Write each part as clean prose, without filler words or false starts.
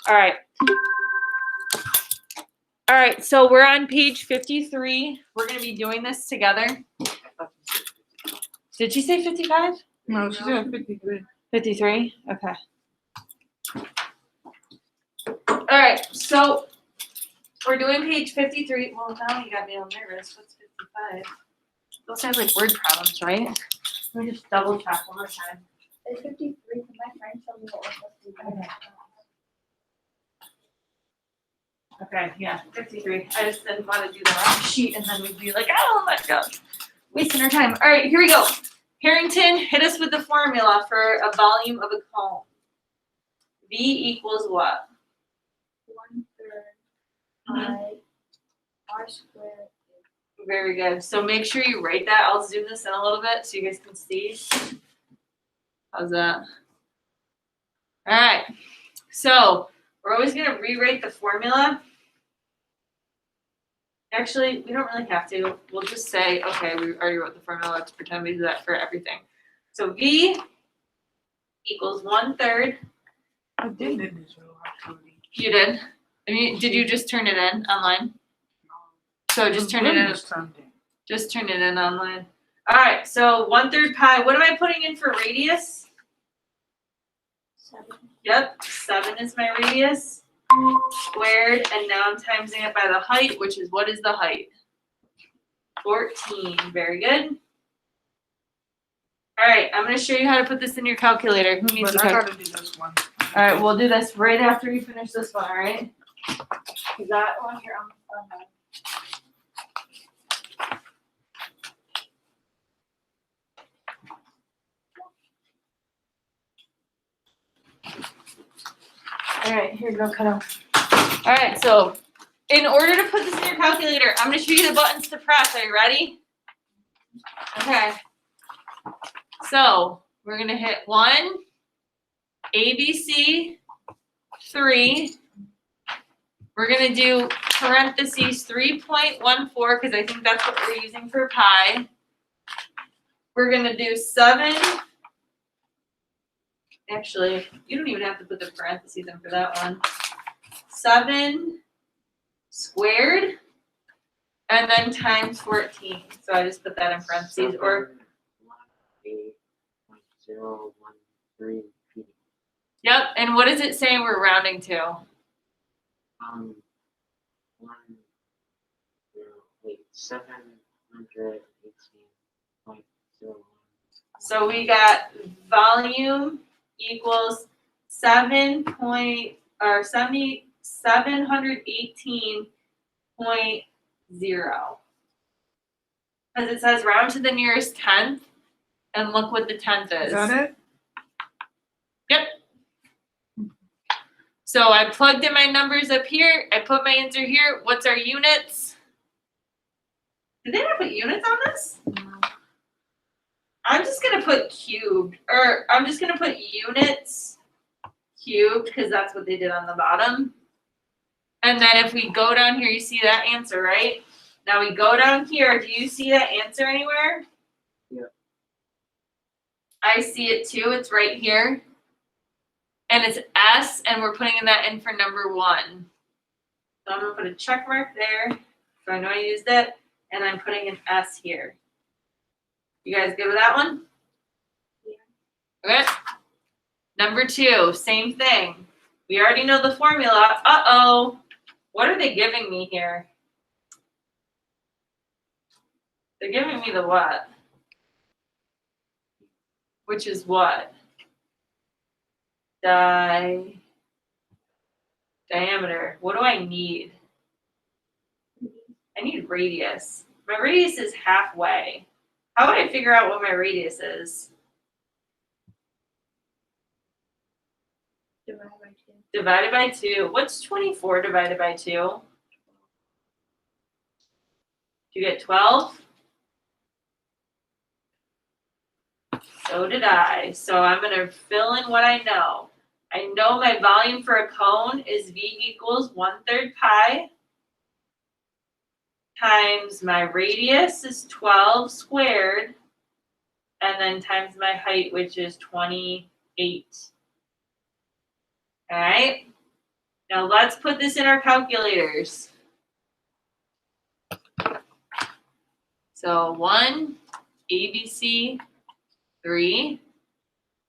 All right. All right, so we're on page 53. We're going to be doing this together. Did she say 55? No, she said 53. 53? Okay. All right, so we're doing page 53. Well, now you got me all nervous. What's 55? Those sound like word problems, right? Let me just double check one more time. It's 53 because my friend told me what was supposed to be. Okay, yeah, 53. I just didn't want to do the wrong sheet and then we'd be like, oh my God, wasting our time. All right, here we go. Harrington, hit us with the formula for a volume of a cone. V equals what? 1/3 pi r squared. Very good. So make sure you write that. I'll zoom this in a little bit so you guys can see. How's that? All right. So we're always going to rewrite the formula. Actually, we don't really have to. We'll just say, okay, we already wrote the formula. Let's pretend we do that for everything. So V equals 1/3. I did it this actually. You did? I mean, did you just turn it in online? So just turn it in. Just turn it in online. All right, so 1/3 pi. What am I putting in for radius? 7. Yep, 7 is my radius. Squared, and now I'm timesing it by the height, which is, what is the height? 14. Very good. All right, I'm going to show you how to put this in your calculator. Who needs But a I calculator? gotta do this one. All right, we'll do this right after you finish this one, all right? Is that one here on the phone? All right, here you go, kiddo. All right, so in order to put this in your calculator, I'm going to show you the buttons to press. Are you ready? Okay. So we're going to hit 1, ABC, 3. We're going to do parentheses 3.14 because I think that's what we're using for pi. We're going to do 7. Actually, you don't even have to put the parentheses in for that one. 7 squared, and then times 14. So I just put that in parentheses. Or 1.013 feet. Yep. And what does it say we're rounding to? 718.01. So we got volume equals 718.0. Because it says round to the nearest tenth, and look what the tenth is. Is that it? Yep. So I plugged in my numbers up here. I put my answer here. What's our units? Did they not put units on this? I'm just going to put cubed, or I'm just going to put units cubed because that's what they did on the bottom. And then if we go down here, you see that answer, right? Now we go down here. Do you see that answer anywhere? Yeah. I see it too. It's right here. And it's S, and we're putting that in for number 1. So I'm going to put a check mark there, so I know I used it, and I'm putting an S here. You guys good with that one? Yeah. Okay. Number 2, same thing. We already know the formula. Uh-oh. What are they giving me here? They're giving me the what? Which is what? Diameter. What do I need? I need radius. My radius is halfway. How would I figure out what my radius is? Divided by 2. Divided by 2. What's 24 divided by 2? Do you get 12? So did I. So I'm going to fill in what I know. I know my volume for a cone is V equals 1/3 pi times my radius is 12 squared, and then times my height, which is 28. All right. Now let's put this in our calculators. So 1, ABC, 3,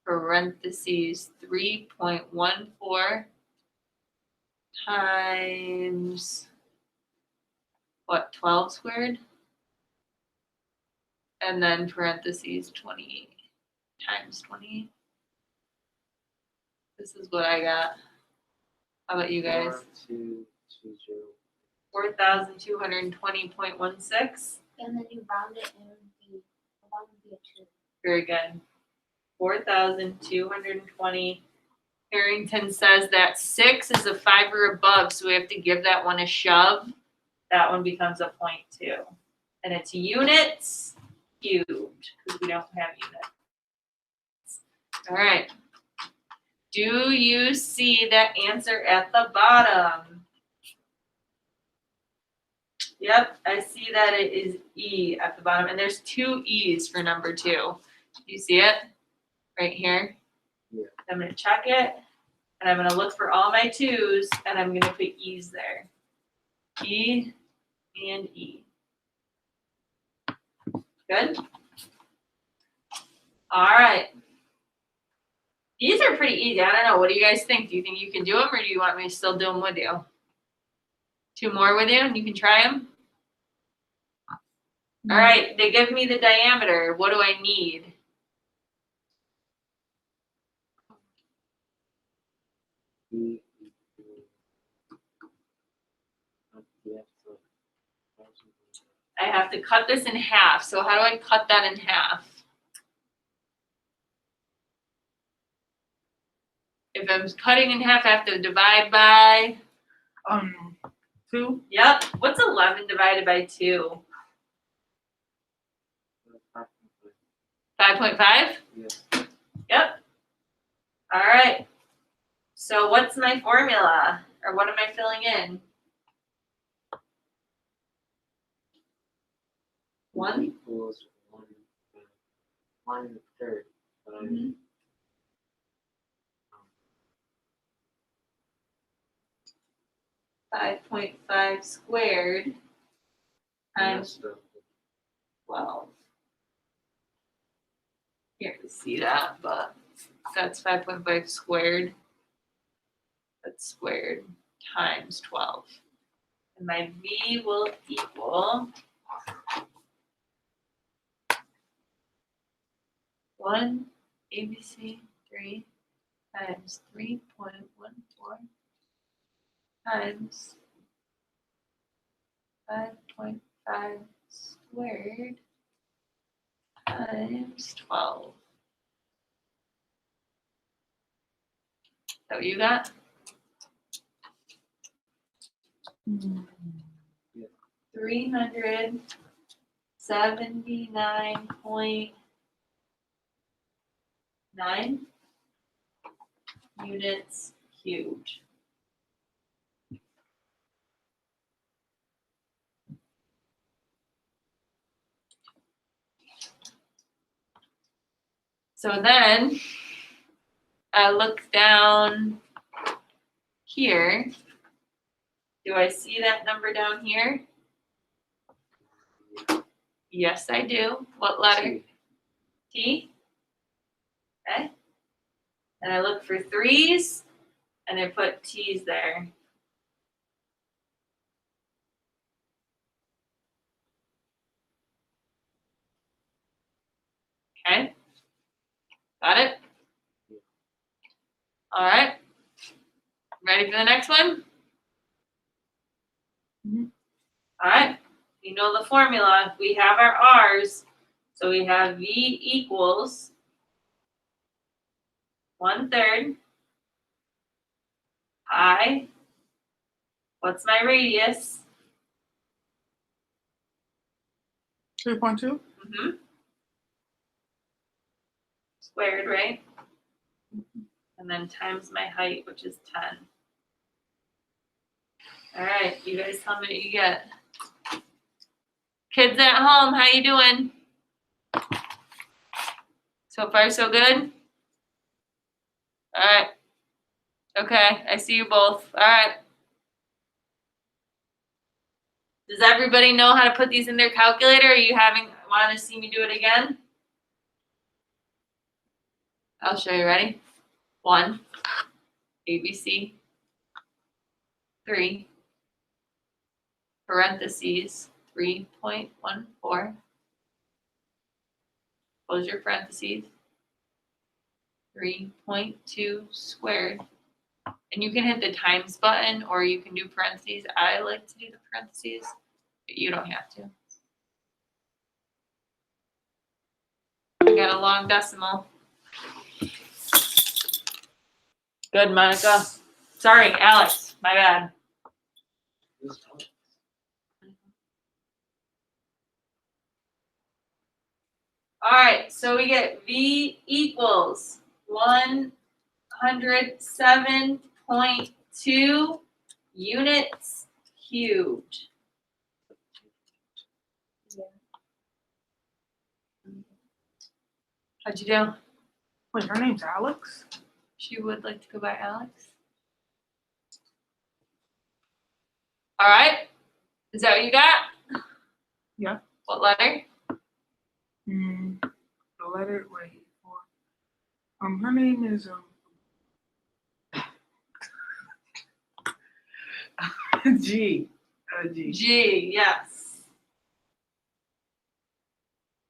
parentheses 3.14 times, what, 12 squared? And then parentheses 28 times 28. This is what I got. How about you guys? 4220. 4,220.16. And then you round it and the one would be a 2. Very good. 4,220. Harrington says that 6 is a 5 or above, so we have to give that one a shove. That one becomes a 0.2. And it's units cubed, because we don't have units. All right. Do you see that answer at the bottom? Yep, I see that it is E at the bottom, and there's 2 E's for number 2. Do you see it? Right here? Yeah. I'm gonna check it, and I'm gonna look for all my 2's, and I'm gonna put E's there. E and E. Good? All right. These are pretty easy. I don't know. What do you guys think? Do you think you can do them, or do you want me to still do them with you? 2 more with you, and you can try them? All right. They give me the diameter. What do I need? E equals. Yes, so 1,000. I have to cut this in half. So how do I cut that in half? If I'm cutting in half, I have to divide by, 2. yep. What's 11 divided by 2? 5.5? Yes. Yep. All right. So what's my formula? Or what am I filling in? 1? Equals 1/3. But I Mhm. 5.5 squared times messed up. 12. Can't really see that, but that's 5.5 squared. That's squared times 12. And my V will equal 1 ABC 3 times 3.14 times 5.5 squared times 12. Is that what you got? 379.9 units cubed. So then I look down here. Do I see that number down here? Yes, I do. What letter? T. Okay. And I look for 3's and I put T's there. Okay. Got it? All right. Ready for the next one? Mhm. All right. You know the formula. We have our R's. So we have V equals 1/3 pi. What's my radius? 3.2. Mm-hmm. Squared, right? And then times my height, which is 10. All right, you guys tell me what you get. Kids at home, how you doing? So far, so good? All right. Okay, I see you both. All right. Does everybody know how to put these in their calculator? Are you want to see me do it again? I'll show you. Ready? 1, ABC, 3, parentheses, 3.14, close your parentheses, 3.2 squared. And you can hit the times button or you can do parentheses. I like to do the parentheses, but you don't have to. I got a long decimal. Good, Monica. Sorry, Alex. My bad. Who's Alex? All right, so we get V equals 107.2 units cubed. How'd you do? Wait, her name's Alex? She would like to go by Alex. All right. Is that what you got? Yeah. What letter? The letter, wait, her name is, G. G. G, yes.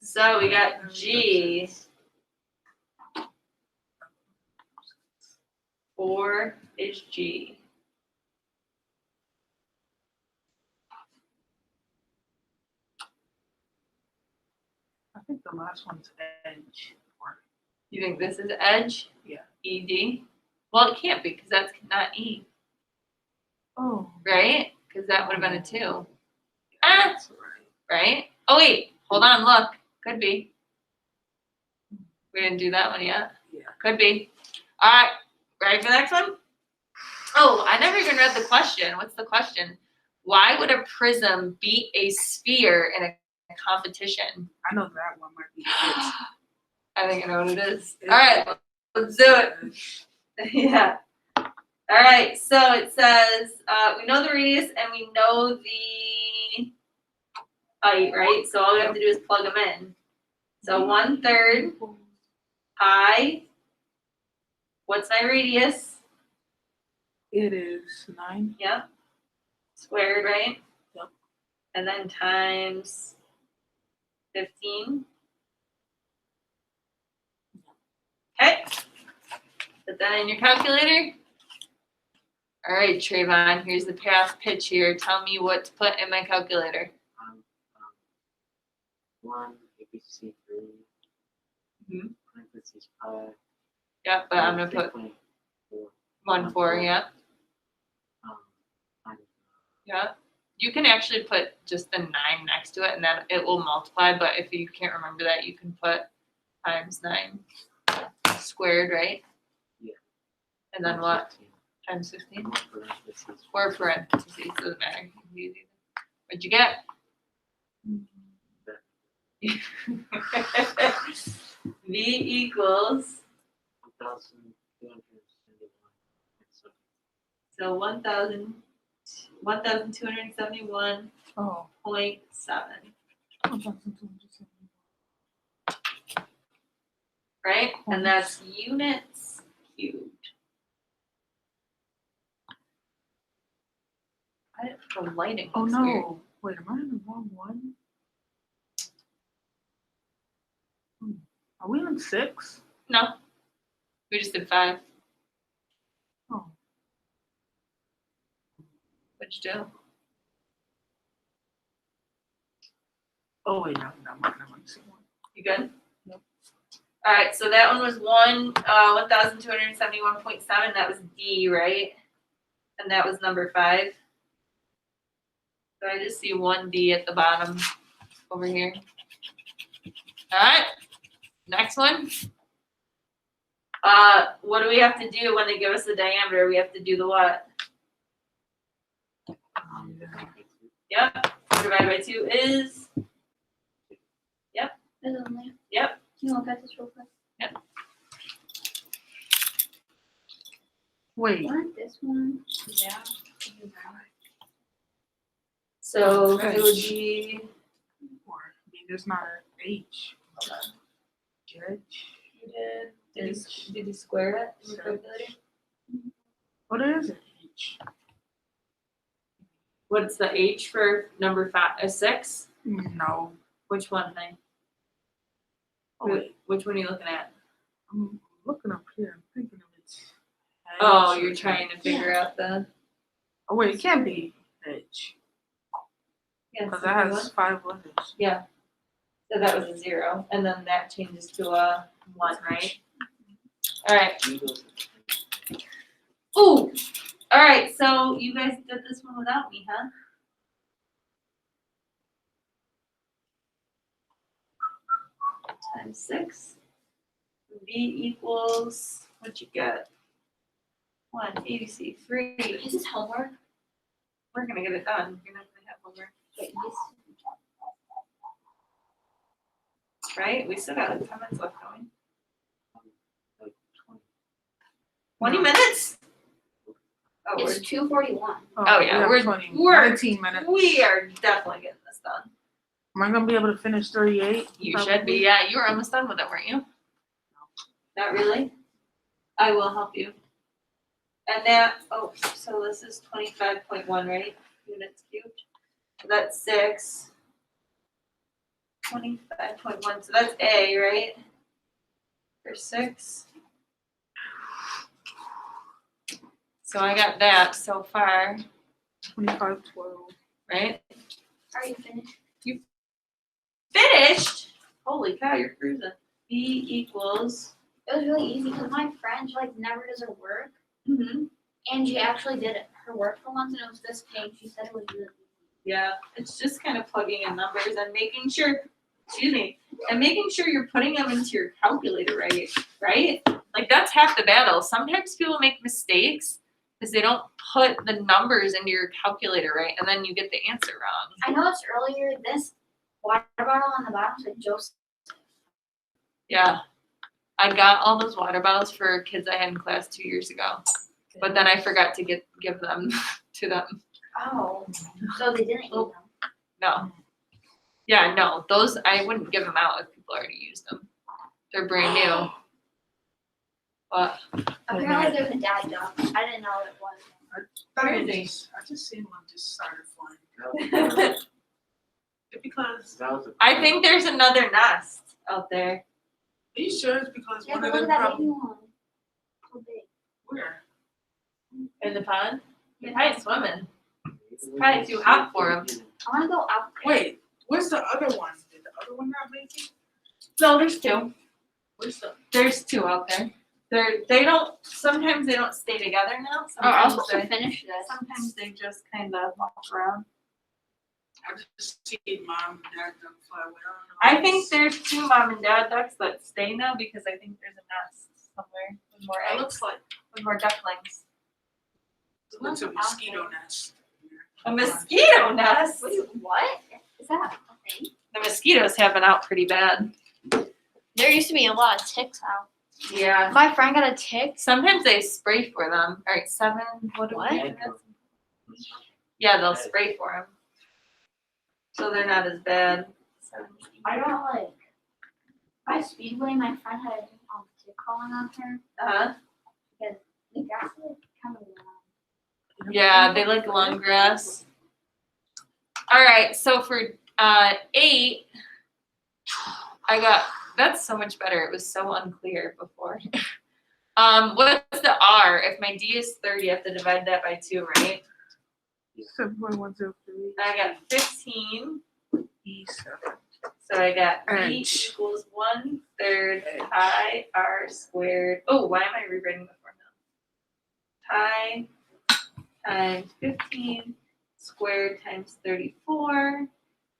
So we got G. 4 is G. I think the last one's Edge. You think this is edge? Yeah. ED? Well, it can't be because that's not E, Oh. right? Because that would have been a 2, Yeah, that's right. right? Oh, wait. Hold on. Look. Could be. We didn't do that one yet. Yeah. Could be. All right. Ready for the next one? Oh, I never even read the question. What's the question? Why would a prism beat a sphere in a competition? I know that one might be it. I think I know what it is. All right. Let's do it. Yeah. All right. So it says we know the radius and we know the height, right? So all we have to do is plug them in. So 1/3 pi. What's my radius? It is 9. Yep. Squared, right? Yep. And then times 15. Okay. Put that in your calculator. All right, Trayvon, here's the path pitch here. Tell me what to put in my calculator. 1, ABC 3, Mhm. parentheses 5. Yep, but I'm gonna put 1/4. Yeah, yeah. You can actually put just the 9 next to it, and then it will multiply. But if you can't remember that, you can put times 9 squared, right? Yeah. And then what? Times 15. Or parentheses, doesn't matter. What'd you get? V equals 1,271. so 1,271.7. Oh. 1,270. Right? And that's units cubed. The lighting Oh looks no. weird. Wait, am I in the wrong one? Are we on 6? No. We just did 5. Oh. What'd you do? Oh wait, no, I'm on the same one. You good? Yep. All right, so that one was 1,271.7. That was D, right? And that was number 5. So I just see 1D at the bottom over here. All right, next one. What do we have to do when they give us the diameter? We have to do the what? Yep. 4 divided by 2 is? There's only. Yep. Can you look at this real quick? Wait. Not this one. Yeah. So Okay. it would be, Or, I mean, there's not an H. Judge. did you square it in your calculator? What is an H? What's the H for number 6? No. Which one, honey? Oh, wait. Which one are you looking at? I'm looking up here. I'm thinking of it. Oh, you're trying to figure out the. Oh, wait, it can't be H. Yeah, Because so that what? has 5 letters. Yeah. So that was a 0, and then that changes to a 1, right? All right. Eagles. Ooh. All right. So you guys did this one without me, huh? Times 6. B equals what you got? 1, ABC, 3. Is this homework? We're gonna get it done. You're not gonna have homework, Wait, right? We still got 10 minutes left, don't we? Like 20. 20 minutes? Oh, it's 2:41. Oh, yeah, we have we're- 19 minutes. we are definitely getting this done. Am I going to be able to finish 38? You should be. Yeah, you were almost done with it, weren't you? Not really. I will help you. And that, so this is 25.1, right? Units cubed. So that's 6. 25.1. So that's A, right? For 6. So I got that so far, 2512. right? Are you finished? Finished. Holy cow, you're cruising. B equals. It was really easy because my friend like never does her work, Mm-hmm. and she actually did her work for once, and it was this page. She said it was really easy. Yeah, it's just kind of plugging in numbers and making sure. Excuse me. And making sure you're putting them into your calculator right? Like that's half the battle. Sometimes people make mistakes because they don't put the numbers into your calculator right, and then you get the answer wrong. I noticed earlier this water bottle on the bottom said Joseph. Yeah. I got all those water bottles for kids I had in class 2 years ago, but then I forgot to give them to them. Oh, so they didn't eat them. No. Yeah, no, those I wouldn't give them out if people already used them. They're brand new. But Apparently there's a dad dog. I didn't know what it was. Crazy. I just seen one just started flying. Because, That was a I think there's another nest out there. are you sure it's because Yeah, one but of look them at that baby probably, one. So big. where? In the pond? They're probably swimming. It's probably too hot for 'em. I want to go out there. Wait, where's the other one? Did the other one not make it? No, there's 2. Where's the, There's 2 out there. They don't, sometimes they don't stay together now. Oh, I was Sometimes supposed to they, finish this. sometimes they just kind of walk around. I just see mom and dad them fly away. I think there's 2 mom and dad ducks that stay now because I think there's a nest somewhere with more It eggs, looks like, with more ducklings. it looks a mosquito nest. A mosquito nest? Wait, what? Is that a thing? The mosquitoes have been out pretty bad. There used to be a lot of ticks out. Yeah. My friend got a tick. Sometimes they spray for them. All right, 7. What do What? we have? Yeah, they'll spray for them. So they're not as bad. I don't like. By Speedway, my friend had a tick crawling on her. Uh-huh. The grass like kind of long. Yeah, they like long grass. All right, so for 8, I got, that's so much better. It was so unclear before. What's the R? If my D is 30, I have to divide that by 2, right? 7.103 I got 15. E7. So I got B H. equals 1/3 pi r squared. Oh, why am I rewriting the formula? Pi times 15 squared times 34,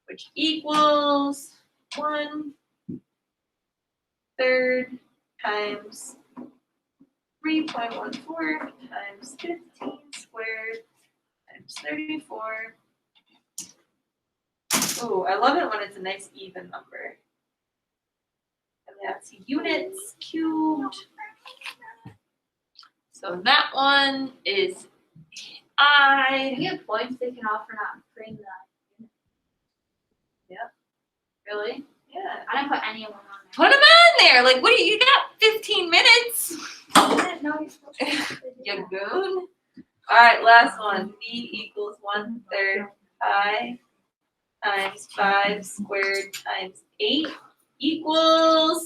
which equals 1/3 times 3.14 times 15 squared times 34. Oh, I love it when it's a nice even number. And that's units cubed. So that one is I. You get points taken off for not putting the. Really? Yeah. I didn't put any of them on Put them on there. Like, what do you got? 15 minutes. there. I didn't know you're supposed to You goon. All right, last one. B equals 1/3 pi times 5 squared times 8 equals.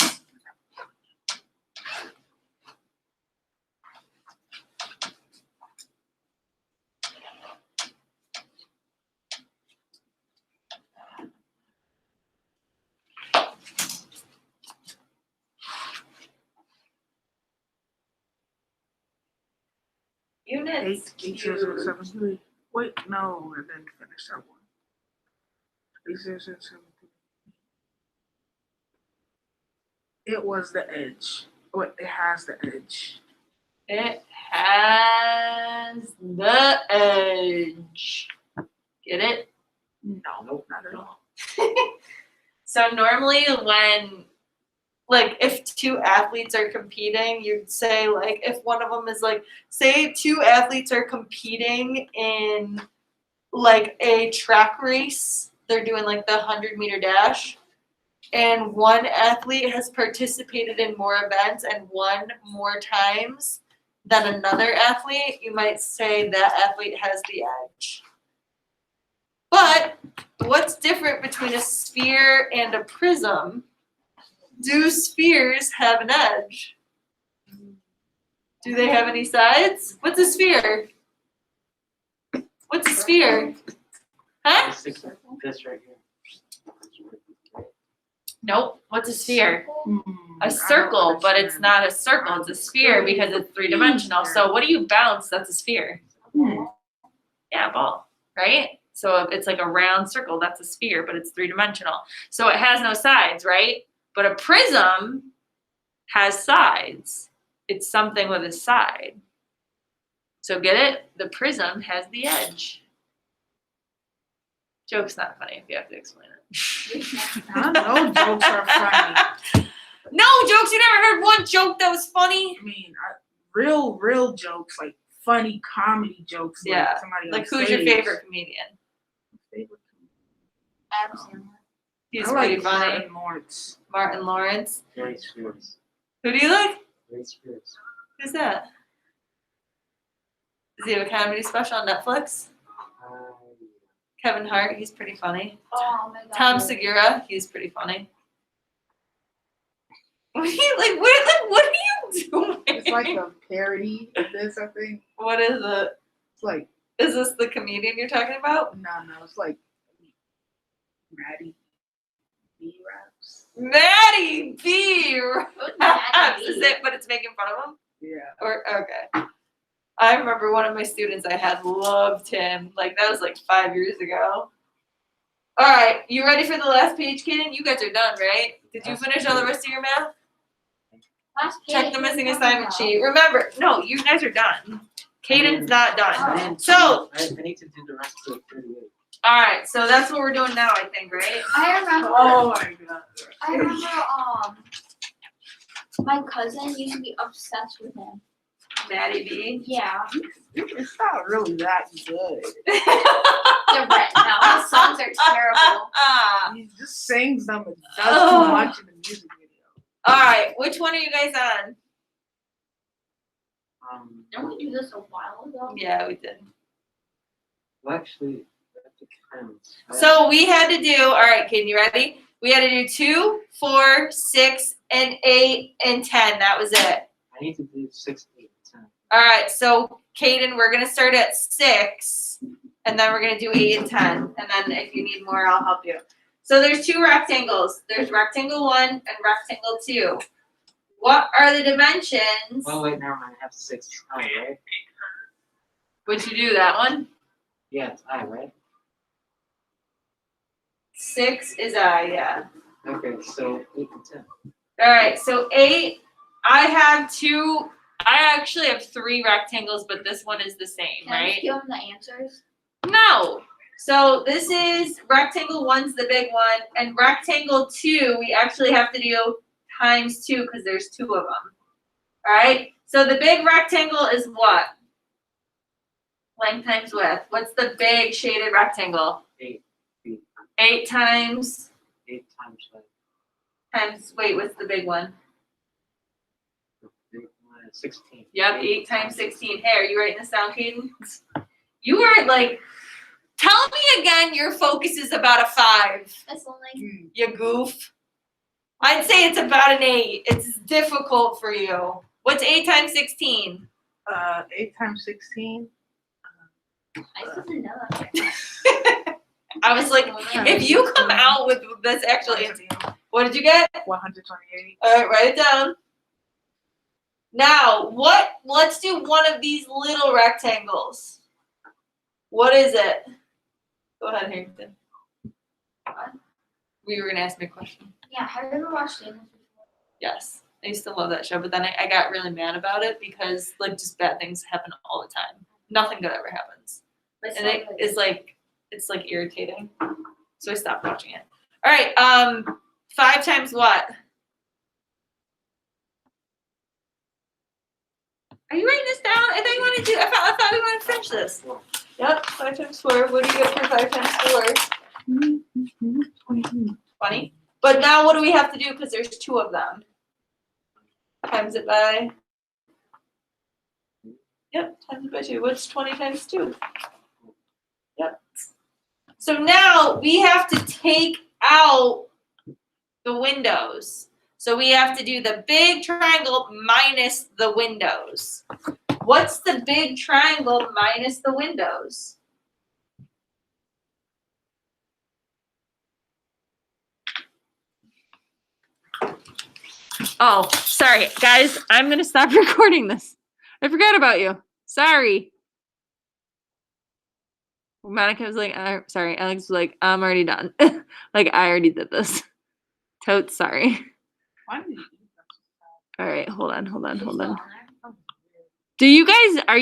Units 8, 0, 0, cubed. 7, 3. Wait, no, I didn't finish that one. 8, 0, 0, 7, 3. It was the edge. Wait, it has the edge. It has the edge. Get it? No, not at all. So normally when, like, if two athletes are competing, you'd say, like, if one of them is, like, say two athletes are competing in, like, a track race. They're doing, like, the 100-meter dash. And one athlete has participated in more events and won more times than another athlete, you might say that athlete has the edge. But what's different between a sphere and a prism? Do spheres have an edge? Do they have any sides? What's a sphere? What's a sphere? Huh? This right here. Nope. What's a sphere? I A don't circle, but it's understand. not a circle. It's a sphere because it's three-dimensional. So what do you bounce? That's a sphere. Yeah, a ball, right? So if it's like a round circle, that's a sphere, but it's three-dimensional. So it has no sides, right? But a prism has sides. It's something with a side. So get it? The prism has the edge. Joke's not funny if you have to explain it. I know jokes are funny. No jokes. You never heard one joke that was funny? I mean, real jokes, like funny comedy jokes. Yeah, Like, somebody Like, on who's your stage. favorite comedian? Favorite Adam Sandler. He's I pretty like funny. Martin Lawrence. Martin Lawrence. Great Spears. Who do you like? Great Spears. Who's that? Does he have a comedy special on Netflix? Kevin Hart, he's pretty funny. Oh my god. Tom Segura, he's pretty funny. What are you like? What are you doing? It's like a parody of this, I think. What is it? It's like, Is this the comedian you're talking about? no, it's like Maddie B raps. Maddie B. Who's Maddie Is B? it? But it's making fun of him. Yeah. Or okay. I remember one of my students I had loved him. Like that was like 5 years ago. All right, you ready for the last page, Kaden? You guys are done, right? Did you finish all the rest of your math? Last Check page, the what are missing you assignment talking sheet. Remember, no, you guys are done. Caden's not done. Oh. So, I need to do the rest of the 38. all right, so that's what we're doing now, I think, right? I remember. Oh my god. I remember. My cousin used to be obsessed with him. Maddie B. Yeah. It's not really that good. They're written now. His songs are terrible. He just sings them and does Oh. too much in the music video. All right, which one are you guys on? Didn't we do this a while ago? Yeah, we did. Well, actually, that depends. So we had to do, all right, Kaden, you ready? We had to do 2, 4, 6, and 8, and 10. That was it. I need to do 6, 8, 10. All right, so Kaden, we're gonna start at 6, and then we're gonna do 8 and 10, and then if you need more, I'll help you. So there's 2 rectangles. There's rectangle 1 and rectangle 2. What are the dimensions? Well, wait, never mind. I have 6 I, right? Would you do that one? Yeah, it's I, right? 6 is I, yeah. Okay, so 8 and 10. All right, so 8. I have 2. I actually have 3 rectangles, but this one is the same, Can I right? just give him the answers? No. So this is rectangle 1's the big one, and rectangle 2 we actually have to do times 2 because there's 2 of them. All right. So the big rectangle is what? Length times width. What's the big shaded rectangle? 8 feet. 8 times 8 times like wait, what's the big one? the big one is 16. Yep, 8 times 16. Hey, are you writing this down, Caden? You were like, tell me again your focus is about a 5. It's only You goof. I'd say it's about an 8. It's difficult for you. What's 8 times 16? 8 times 16. I didn't know that. I was like, if you come out with this actual answer, what did you get? 128. All right, write it down. Now, let's do one of these little rectangles. What is it? Go ahead, Harrington. What? We were gonna ask me a question. Yeah, have you ever watched Game of Thrones? Yes. I used to love that show, but then I got really mad about it because like just bad things happen all the time. Nothing good ever happens. It's And like- it's like irritating. So I stopped watching it. All right, 5 times what? Are you writing this down? I thought you wanted to I thought we wanted to finish this. Yep, 5 times 4. What do you get for 5 times 4? 20. But now what do we have to do because there's 2 of them? Times it by. Yep, times it by 2. What's 20 times 2? Yep. So now we have to take out the windows. So we have to do the big triangle minus the windows. What's the big triangle minus the windows? Oh, sorry, guys. I'm going to stop recording this. I forgot about you. Sorry. Monica was like, sorry. Alex was like, I'm already done. Like, I already did this. Totes sorry. Why did you do that? All right, hold on. She's still on there. Oh, Do you guys, are you